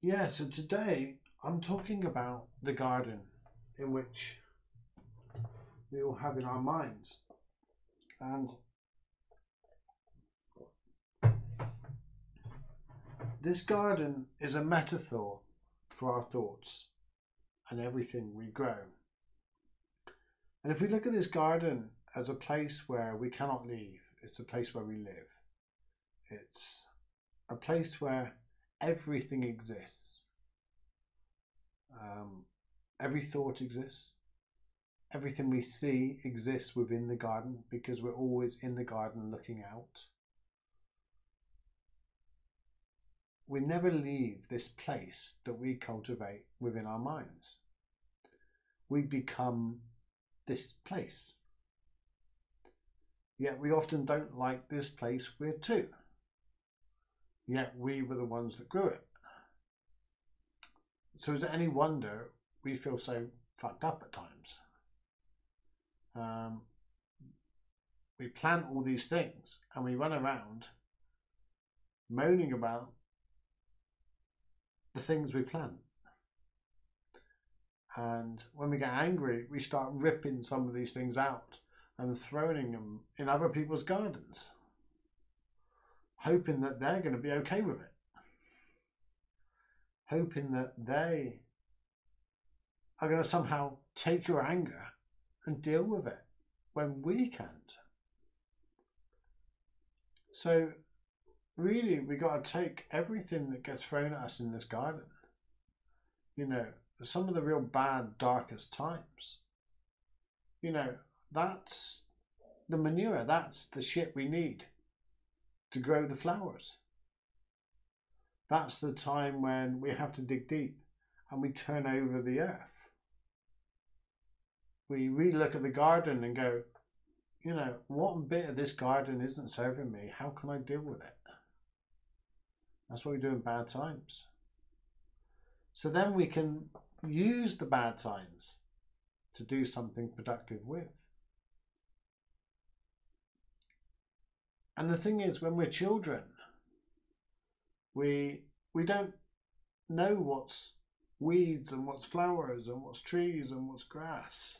Yeah, so today I'm talking about the garden in which we all have in our minds. And this garden is a metaphor for our thoughts and everything we grow. And if we look at this garden as a place where we cannot leave, it's a place where we live. It's a place where everything exists. Every thought exists. Everything we see exists within the garden because we're always in the garden looking out. We never leave this place that we cultivate within our minds. We become this place. Yet we often don't like this place we're to. Yet we were the ones that grew it. So is it any wonder we feel so fucked up at times? We plant all these things and we run around moaning about the things we plant. And when we get angry, we start ripping some of these things out and throwing them in other people's gardens, hoping that they're going to be okay with it, hoping that they are going to somehow take your anger and deal with it when we can't. So really, we got to take everything that gets thrown at us in this garden. You know, some of the real bad, darkest times. You know, that's the manure, that's the shit we need to grow the flowers. That's the time when we have to dig deep and we turn over the earth. We really look at the garden and go, you know, what bit of this garden isn't serving me? How can I deal with it? That's what we do in bad times. So then we can use the bad times to do something productive with. And the thing is, when we're children, we don't know what's weeds and what's flowers and what's trees and what's grass.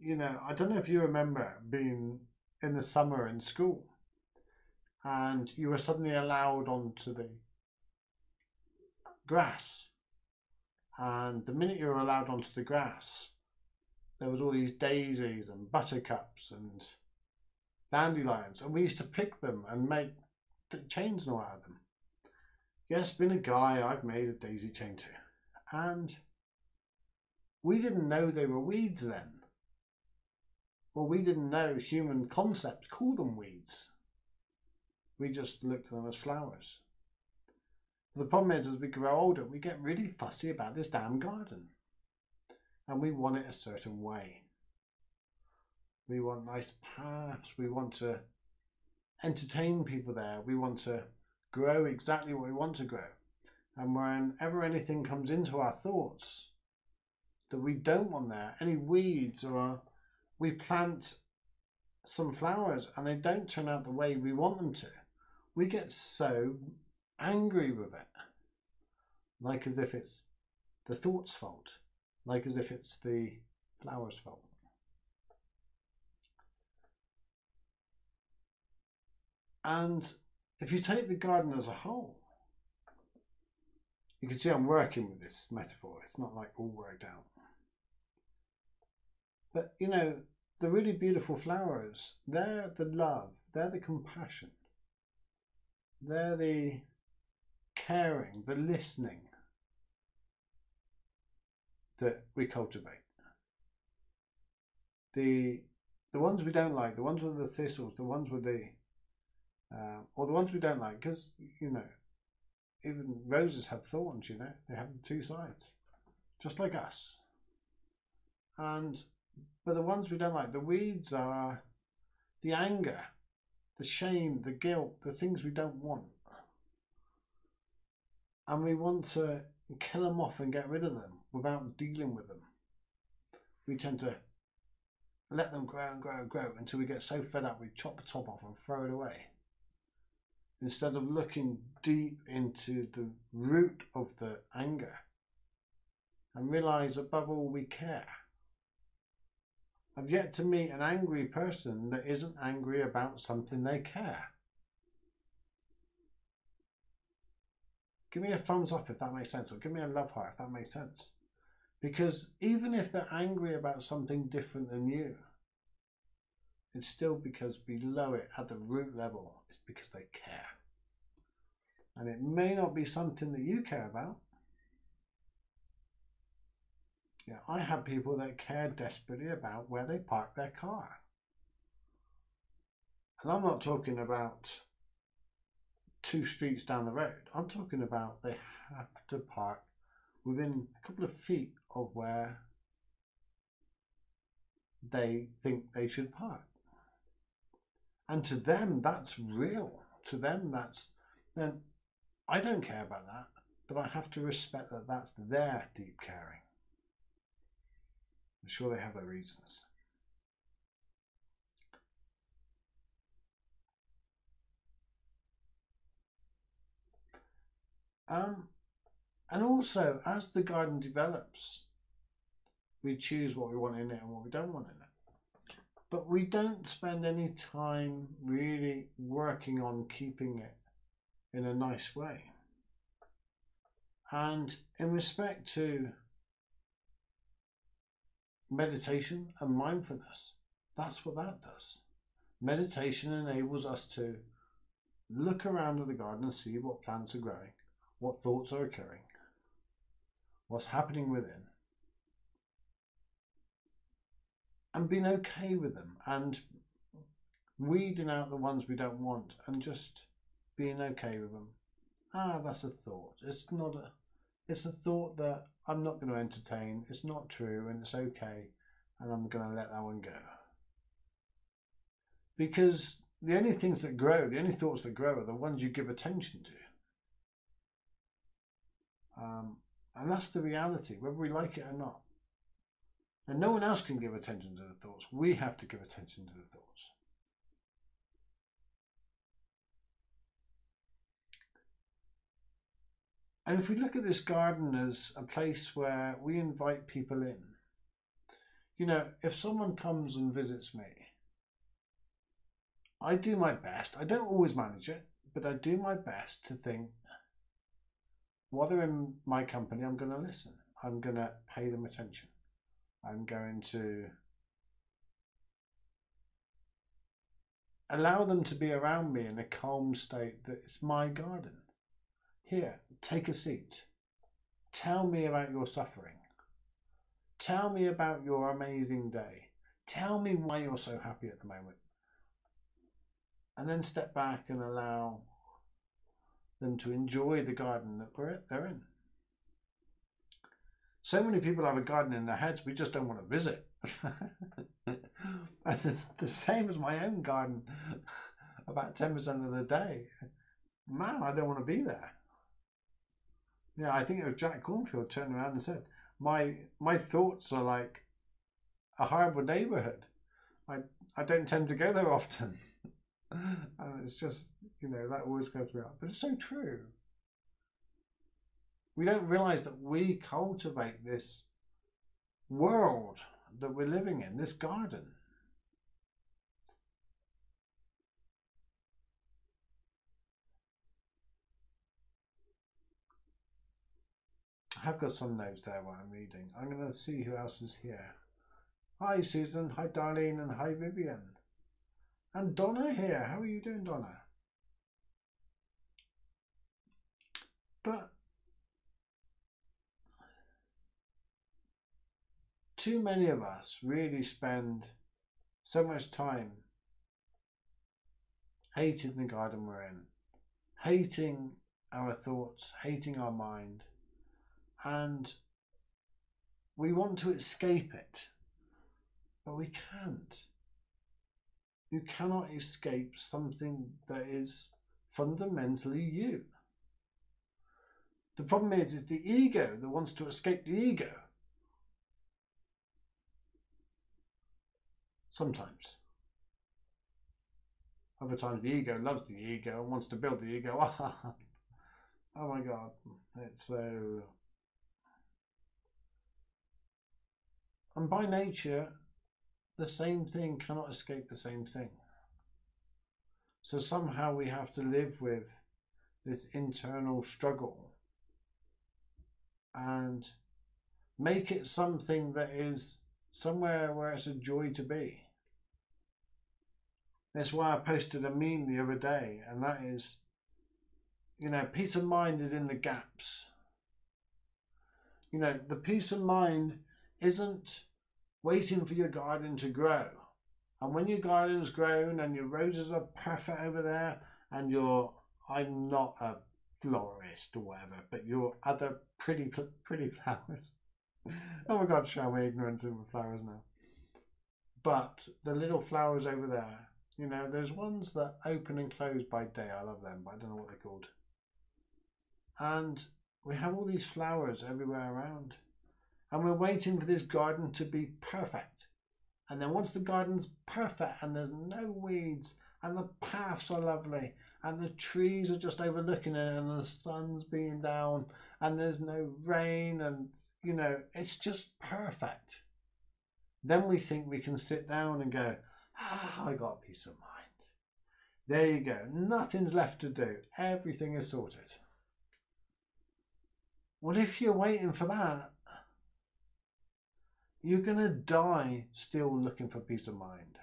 You know, I don't know if you remember being in the summer in school and you were suddenly allowed onto the grass. And the minute you were allowed onto the grass, there was all these daisies and buttercups and dandelions. And we used to pick them and make chains and all out of them. Yes, being a guy, I've made a daisy chain too. And we didn't know they were weeds then. Well, we didn't know human concepts call them weeds. We just looked at them as flowers. The problem is, as we grow older, we get really fussy about this damn garden. And we want it a certain way. We want nice paths. We want to entertain people there. We want to grow exactly what we want to grow. And whenever anything comes into our thoughts that we don't want there, any weeds, or we plant some flowers and they don't turn out the way we want them to, we get so angry with it. Like as if it's the thought's fault. Like as if it's the flower's fault. And if you take the garden as a whole, you can see I'm working with this metaphor. It's not like all worked out. But you know, the really beautiful flowers, they're the love, they're the compassion, they're the caring, the listening that we cultivate. The ones we don't like, the ones with the thistles, the ones with the or the ones we don't like, because you know, even roses have thorns. You know, they have two sides, just like us. But the ones we don't like, the weeds, are the anger, the shame, the guilt, the things we don't want, and we want to kill them off and get rid of them without dealing with them. We tend to let them grow and grow and grow until we get so fed up we chop the top off and throw it away. instead of looking deep into the root of the anger and realize above all we care. I've yet to meet an angry person that isn't angry about something they care. Give me a thumbs up if that makes sense, or give me a love heart if that makes sense. Because even if they're angry about something different than you, it's still because below it, at the root level, it's because they care. And it may not be something that you care about. Yeah, I have people that care desperately about where they park their car. And I'm not talking about 2 streets down the road. I'm talking about they have to park within a couple of feet of where they think they should park. And to them, that's real. To them, then I don't care about that, but I have to respect that that's their deep caring. I'm sure they have their reasons. And also, as the garden develops, we choose what we want in it and what we don't want in it. But we don't spend any time really working on keeping it in a nice way. And in respect to meditation and mindfulness, that's what that does. Meditation enables us to look around at the garden and see what plants are growing, what thoughts are occurring, what's happening within, and being okay with them, and weeding out the ones we don't want and just being okay with them. That's a thought. It's a thought that I'm not going to entertain. It's not true and it's okay, and I'm going to let that one go. Because the only things that grow, the only thoughts that grow are the ones you give attention to. And that's the reality, whether we like it or not. And no one else can give attention to the thoughts. We have to give attention to the thoughts. And if we look at this garden as a place where we invite people in, you know, if someone comes and visits me, I do my best. I don't always manage it, but I do my best to think, while they're in my company, I'm going to listen. I'm going to pay them attention. I'm going to allow them to be around me in a calm state that it's my garden. Here, take a seat. Tell me about your suffering. Tell me about your amazing day. Tell me why you're so happy at the moment. And then step back and allow them to enjoy the garden that they're in. So many people have a garden in their heads, we just don't want to visit. And it's the same as my own garden about 10% of the day. Man, I don't want to be there. Yeah, I think it was Jack Cornfield turned around and said, my thoughts are like a horrible neighborhood. I don't tend to go there often. And it's just, you know, that always goes me up. But it's so true. We don't realize that we cultivate this world that we're living in, this garden. I have got some notes there while I'm reading. I'm going to see who else is here. Hi Susan, hi Darlene, and hi Vivian. And Donna here. How are you doing, Donna? But too many of us really spend so much time hating the garden we're in, hating our thoughts, hating our mind, and we want to escape it, but we can't. You cannot escape something that is fundamentally you. The problem is the ego that wants to escape the ego. Sometimes. Other times the ego loves the ego and wants to build the ego. Oh my God, it's so... And by nature, the same thing cannot escape the same thing. So somehow we have to live with this internal struggle and make it something that is somewhere where it's a joy to be. That's why I posted a meme the other day, and that is, you know, peace of mind is in the gaps. You know, the peace of mind isn't waiting for your garden to grow. And when your garden's grown and your roses are perfect over there, and I'm not a florist or whatever, but your other pretty flowers. Oh my God, show me ignorance of the flowers now. But the little flowers over there, you know, there's ones that open and close by day. I love them, but I don't know what they're called. And we have all these flowers everywhere around. And we're waiting for this garden to be perfect. And then once the garden's perfect and there's no weeds and the paths are lovely and the trees are just overlooking it and the sun's being down and there's no rain and, you know, it's just perfect. Then we think we can sit down and go, I got peace of mind. There you go. Nothing's left to do. Everything is sorted. Well, if you're waiting for that, you're going to die still looking for peace of mind.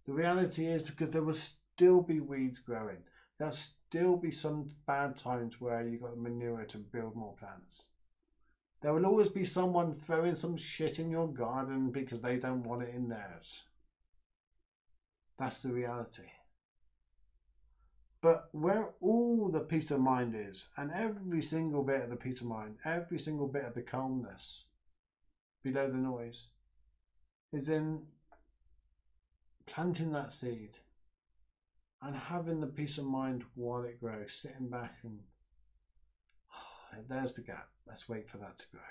The reality is, because there will still be weeds growing. There'll still be some bad times where you've got the manure to build more plants. There will always be someone throwing some shit in your garden because they don't want it in theirs. That's the reality. But where all the peace of mind is, and every single bit of the peace of mind, every single bit of the calmness below the noise, is in planting that seed and having the peace of mind while it grows, sitting back and, there's the gap. Let's wait for that to grow.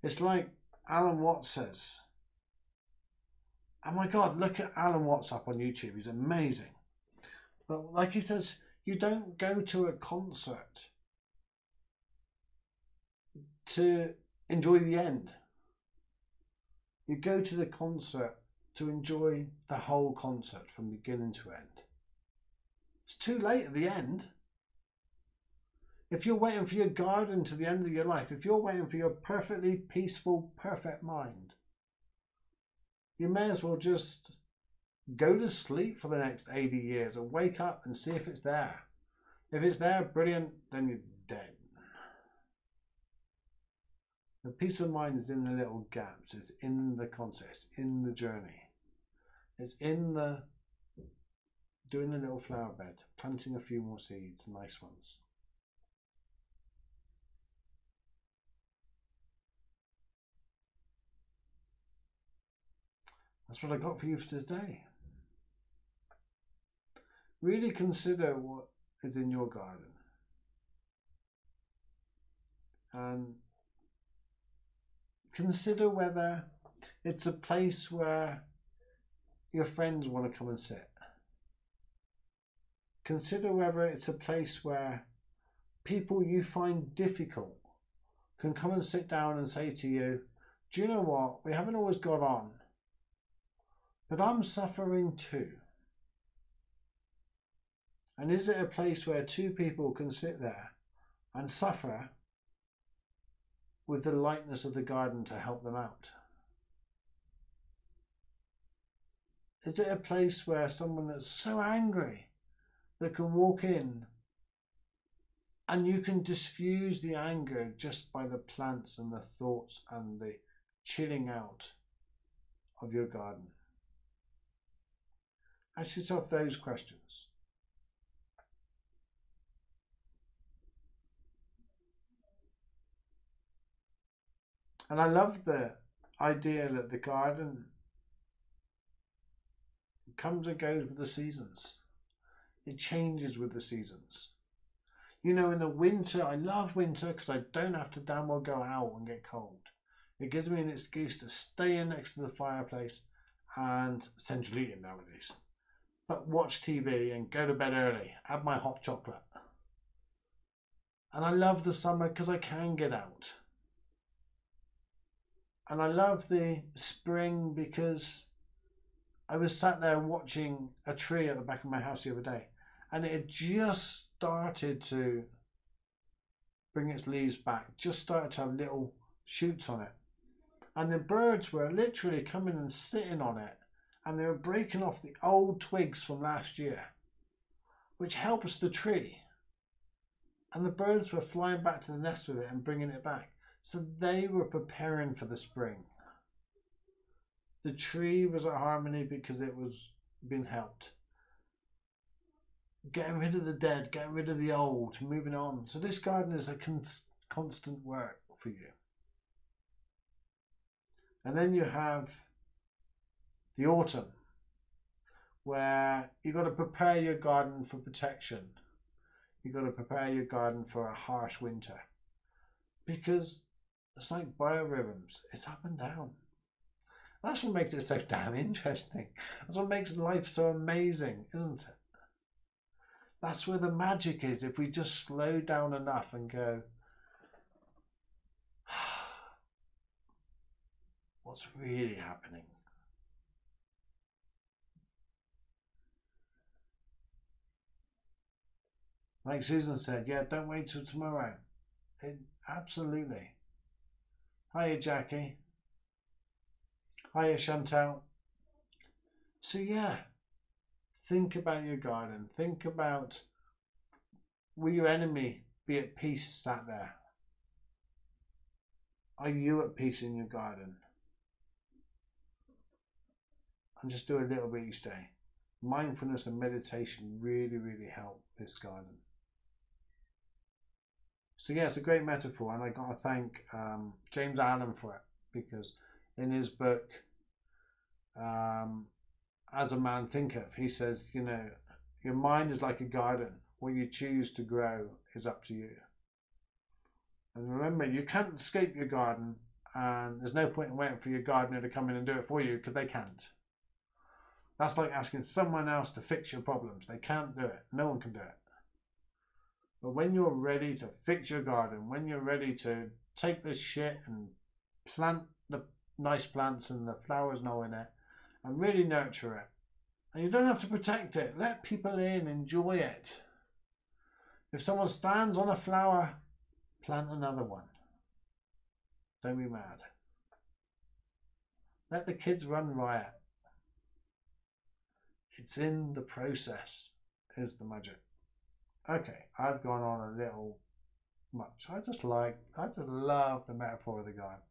It's like Alan Watts says. Oh my God, look at Alan Watts up on YouTube. He's amazing. But like he says, you don't go to a concert to enjoy the end. You go to the concert to enjoy the whole concert from beginning to end. It's too late at the end. If you're waiting for your garden to the end of your life, if you're waiting for your perfectly peaceful, perfect mind, you may as well just go to sleep for the next 80 years and wake up and see if it's there. If it's there, brilliant, then you're dead. The peace of mind is in the little gaps. It's in the concert. It's in the journey. It's in the doing the little flower bed, planting a few more seeds, nice ones. That's what I got for you for today. Really consider what is in your garden. And consider whether it's a place where your friends want to come and sit. Consider whether it's a place where people you find difficult can come and sit down and say to you, do you know what, we haven't always got on, but I'm suffering too. And is it a place where two people can sit there and suffer with the lightness of the garden to help them out? Is it a place where someone that's so angry that can walk in and you can diffuse the anger just by the plants and the thoughts and the chilling out of your garden? Ask yourself those questions. And I love the idea that the garden comes and goes with the seasons. It changes with the seasons. You know, in the winter, I love winter because I don't have to damn well go out and get cold. It gives me an excuse to stay in next to the fireplace and central eating nowadays. But watch TV and go to bed early. Have my hot chocolate. And I love the summer because I can get out. And I love the spring because I was sat there watching a tree at the back of my house the other day, and it had just started to bring its leaves back, just started to have little shoots on it. And the birds were literally coming and sitting on it, and they were breaking off the old twigs from last year, which helps the tree. And the birds were flying back to the nest with it and bringing it back. So they were preparing for the spring. The tree was at harmony because it was being helped. Getting rid of the dead, getting rid of the old, moving on. So this garden is a constant work for you. And then you have the autumn, where you've got to prepare your garden for protection. You've got to prepare your garden for a harsh winter. Because it's like biorhythms, it's up and down. That's what makes it so damn interesting. That's what makes life so amazing, isn't it? That's where the magic is, if we just slow down enough and go, what's really happening? Like Susan said, yeah, don't wait till tomorrow. Absolutely. Hiya, Jackie. Hiya, Chantal. So yeah, think about your garden. Think about, will your enemy be at peace sat there? Are you at peace in your garden? And just do a little bit each day. Mindfulness and meditation really, really help this garden. So yeah, it's a great metaphor, and I got to thank James Allen for it, because in his book, As a Man Thinketh, he says, you know, your mind is like a garden. What you choose to grow is up to you. And remember, you can't escape your garden, and there's no point in waiting for your gardener to come in and do it for you, because they can't. That's like asking someone else to fix your problems. They can't do it. No one can do it. But when you're ready to fix your garden, when you're ready to take this shit and plant the nice plants and the flowers and all in it, and really nurture it, and you don't have to protect it, let people in, enjoy it. If someone stands on a flower, plant another one. Don't be mad. Let the kids run riot. It's in the process is the magic. Okay, I've gone on a little much. I just love the metaphor of the garden.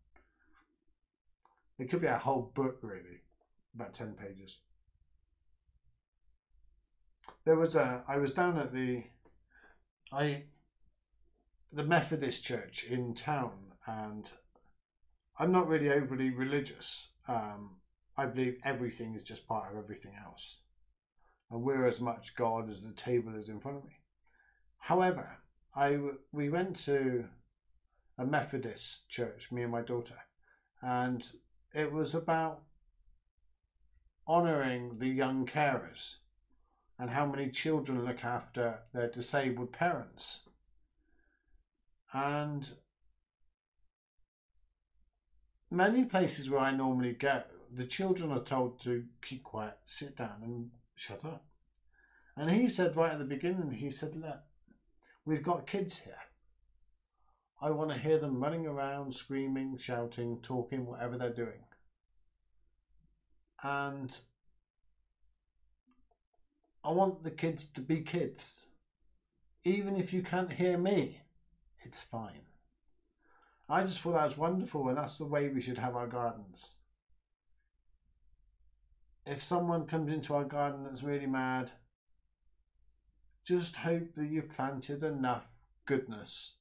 It could be a whole book, really, about 10 pages. I was down at the Methodist Church in town, and I'm not really overly religious. I believe everything is just part of everything else, and we're as much God as the table is in front of me. However, we went to a Methodist church, me and my daughter, and it was about honouring the young carers and how many children look after their disabled parents. And many places where I normally go, the children are told to keep quiet, sit down and shut up. And he said right at the beginning, he said, look, we've got kids here. I want to hear them running around, screaming, shouting, talking, whatever they're doing. And I want the kids to be kids. Even if you can't hear me, it's fine. I just thought that was wonderful, and that's the way we should have our gardens. If someone comes into our garden that's really mad, just hope that you've planted enough goodness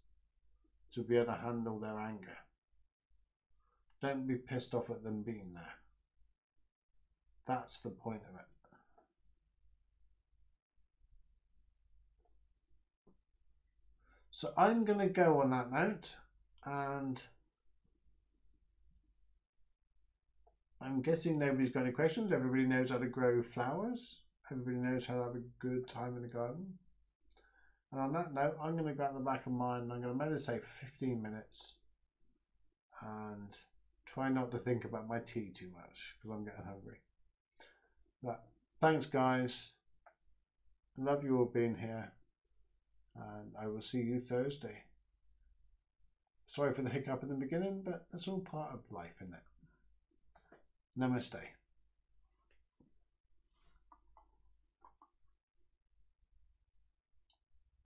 to be able to handle their anger. Don't be pissed off at them being there. That's the point of it. So I'm going to go on that note, and I'm guessing nobody's got any questions. Everybody knows how to grow flowers. Everybody knows how to have a good time in the garden. And on that note, I'm going to go at the back of mine and I'm going to meditate for 15 minutes and try not to think about my tea too much because I'm getting hungry. But thanks, guys. Love you all being here. And I will see you Thursday. Sorry for the hiccup in the beginning, but that's all part of life, isn't it? Namaste.